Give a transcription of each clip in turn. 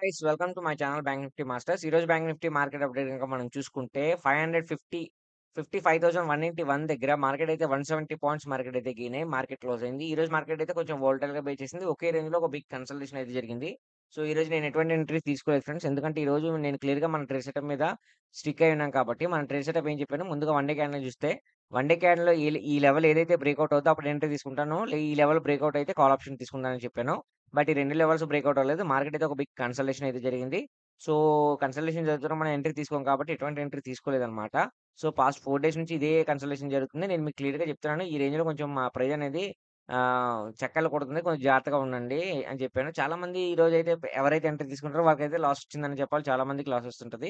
Guys welcome to my channel bank Nifty masters. ఈ రోజు bank Nifty market update కనుక మనం చూసుకుంటే 55,181 దగ్గర మార్కెట్ అయితే 170 పాయింట్స్ మార్కెట్ అయితే గెయిన్ అయ్యి మార్కెట్ క్లోజ్ అయింది. ఈ రోజు మార్కెట్ అయితే కొంచెం వోల్టైల్ గా బై చేసింది. ఒకే రేంజ్ లో ఒక బిగ్ కన్సల్టేషన్ అయితే జరిగింది. సో ఈ రోజు నేను ఎటువంటి ఎంట్రీ తీసుకోలేదు ఫ్రెండ్స్. ఎందుకంటే ఈ రోజు నేను క్లియర్ గా మన ట్రేడ్ సెటప్ మీద స్టిక్ అయి ఉన్నాం కాబట్టి మన ట్రేడ్ సెటప్ ఏం చెప్పాను, ముందుగా వన్ డే క్యాండిల్ చూస్తే వన్ డే క్యాండిల్ ఈ లెవెల్ ఏదైతే బ్రేక్అవుట్ అవుతుందో అప్పుడు ఎంట్రీ తీసుకుంటాను. ఈ లెవెల్ బ్రేక్అవుట్ అయితే కాల్ ఆప్షన్ తీసుకుంటానని చెప్పాను. బట్ ఈ 2 లెవెల్స్ బ్రేక్‌ఔట్ అవ్వలేదు. మార్కెట్ అయితే ఒక బిగ్ కన్సల్టేషన్ అయితే జరిగింది. సో, కన్సల్టేషన్ జరుగుతున్నప్పుడు మనం ఎంట్రీ తీసుకోం కాబట్టి ఎటువంటి ఎంట్రీ తీసుకోలేదనమాట. సో, పాస్ట్ 4 డేస్ నుంచి ఇదే కన్సల్టేషన్ జరుగుతుంది. నేను మీకు క్లియర్‌గా చెప్తున్నాను. ఈ రేంజ్‌లో కొంచెం మా ప్రైస్ అనేది చక్కర్లు కొడుతుంది. కొంచెం జాగ్రత్తగా ఉండండి అని చెప్పాను. చాలామంది ఈరోజైతే ఎవరైతే ఎంట్రీ తీసుకుంటారో వాళ్ళకైతే లాస్ వచ్చిందని చెప్పాలి. చాలా మందికి లాస్ వస్తుంటది.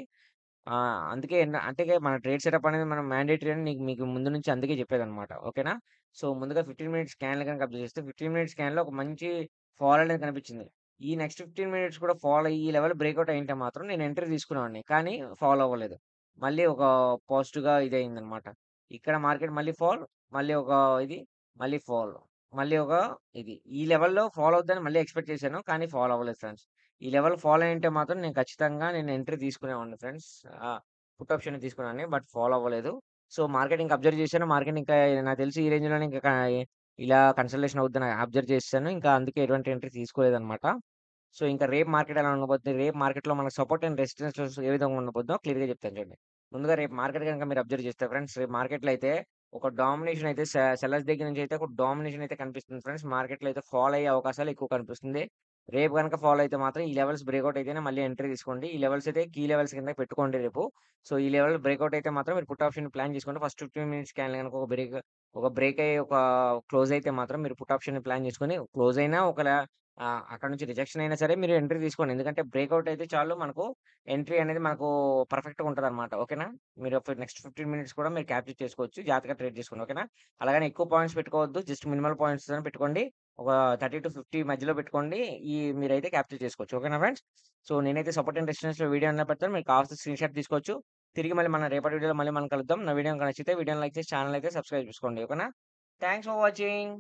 అందుకే అంటే మన ట్రేడ్ సెటప్ అనేది మనం మ్యాండేటరీ అని మీకు ముందు నుంచి అందుకే చెప్పేదనమాట. ఓకేనా? సో, ముందుగా 15 మినిట్స్ స్కాన్‌లు గనుక అబ్జర్వ్ చేస్తే 15 మినిట్స్ స్కాన్‌లో ఒక మంచి ఫాల్ అనేది కనిపించింది. ఈ నెక్స్ట్ 15 మినిట్స్ కూడా ఫాల్ అయ్యి ఈ లెవెల్ బ్రేక్‌ఔట్ అయ్యుంటే మాత్రం నేను ఎంట్రీ తీసుకునేవాడిని. కానీ ఫాలో అవ్వలేదు. మళ్ళీ ఒక పాజిటివ్‌గా ఇదయిందనమాట. ఇక్కడ మార్కెట్ మళ్ళీ ఫాల్, మళ్ళీ ఒక ఇది, మళ్ళీ ఫాల్, మళ్ళీ ఒక ఇది. ఈ లెవెల్‌లో ఫాల్ అవుద్దని మళ్ళీ ఎక్స్‌పెక్ట్ చేశాను. కానీ ఫాలో అవ్వలేదు ఫ్రెండ్స్. ఈ లెవెల్ ఫాలో అయ్యుంటే మాత్రం నేను ఖచ్చితంగా ఎంట్రీ తీసుకునేవాడిని ఫ్రెండ్స్. పుట్ ఆప్షన్ తీసుకునేవాడిని. బట్ ఫాలో అవ్వలేదు. సో, మార్కెట్ ఇంకా అబ్జర్వ్ చేశాను. మార్కెట్ ఇంకా నాకు తెలిసి ఈ రేంజ్‌లోనే ఇంకా ఇలా కన్సల్టేషన్ అవుద్దని అబ్జర్వ్ చేసేసాను. ఇంకా అందుకే ఎటువంటి ఎంట్రీ తీసుకోలేదనమాట. సో, ఇంకా రేపు మార్కెట్ ఎలా ఉండబోతుంది? రేపు మార్కెట్‌లో మనకు సపోర్ట్ అండ్ రెసిస్టెన్సెస్ ఏ విధంగా ఉండబోతుందో క్లియర్‌గా చెప్తాను చూడండి. ముందుగా రేపు మార్కెట్ గనుక మీరు అబ్జర్వ్ చేస్తే ఫ్రెండ్స్, రేపు మార్కెట్‌లో అయితే ఒక డామినేషన్ అయితే సెల్లర్స్ దగ్గర నుంచి అయితే ఒక డామినేషన్ అయితే కనిపిస్తుంది ఫ్రెండ్స్. మార్కెట్‌లో అయితే ఫాల్ అయ్యే అవకాశాలు ఎక్కువ కనిపిస్తుంది. రేపు గనుక ఫాలో అయితే మాత్రం ఈ లెవెల్స్ బ్రేక్‌ఔట్ అయితేనే మళ్ళీ ఎంట్రీ తీసుకోండి. ఈ లెవెల్స్ అయితే కీ లెవెల్స్ కింద పెట్టుకోండి రేపు. సో, ఈ లెవెల్ బ్రేక్‌ఔట్ అయితే మాత్రం మీరు పుట్ ఆప్షన్ ప్లాన్ చేసుకోండి. ఫస్ట్ 15 మినిట్స్ క్యాండిల్ గనుక ఒక బ్రేక్ అయ్యి క్లోజ్ అయితే మాత్రం మీరు పుట్ ఆప్షన్‌ని ప్లాన్ చేసుకొని క్లోజ్ అయినా అక్కడ నుంచి రిజెక్షన్ అయినా సరే మీరు ఎంట్రీ తీసుకోండి. ఎందుకంటే బ్రేక్‌ఔట్ అయితే చాలు మనకు ఎంట్రీ అనేది మనకు పర్ఫెక్ట్‌గా ఉంటదనమాట. ఓకేనా? మీరు నెక్స్ట్ 15 మినిట్స్ కూడా మీరు క్యాప్చర్ చేసుకోవచ్చు. జాగ్రత్తగా ట్రేడ్ చేసుకోండి. ఓకేనా? అలాగని ఎక్కువ పాయింట్స్ పెట్టుకోవద్దు. జస్ట్ మినిమల్ పాయింట్స్‌తోనే పెట్టుకోండి. ఒక 30-50 మధ్యలో పెట్టుకోండి. మీరైతే క్యాప్చర్ చేసుకోవచ్చు. ఓకేనా ఫ్రెండ్స్? సో, నేనైతే సపోర్ట్ అండ్ రెసిస్టెన్స్‌లో వీడియో అనేది పెడతాను. మీకు కావాల్సిన స్క్రీన్‌షాట్ తీసుకోవచ్చు. తిరిగి మళ్ళీ మన రేపటి వీడియోలో మళ్ళీ మనం కలుద్దాం. నా వీడియో గనుక నచ్చితే వీడియోని లైక్ చేసి ఛానెల్ అయితే సబ్స్క్రైబ్ చేసుకోండి. ఓకేనా? Thanks for watching.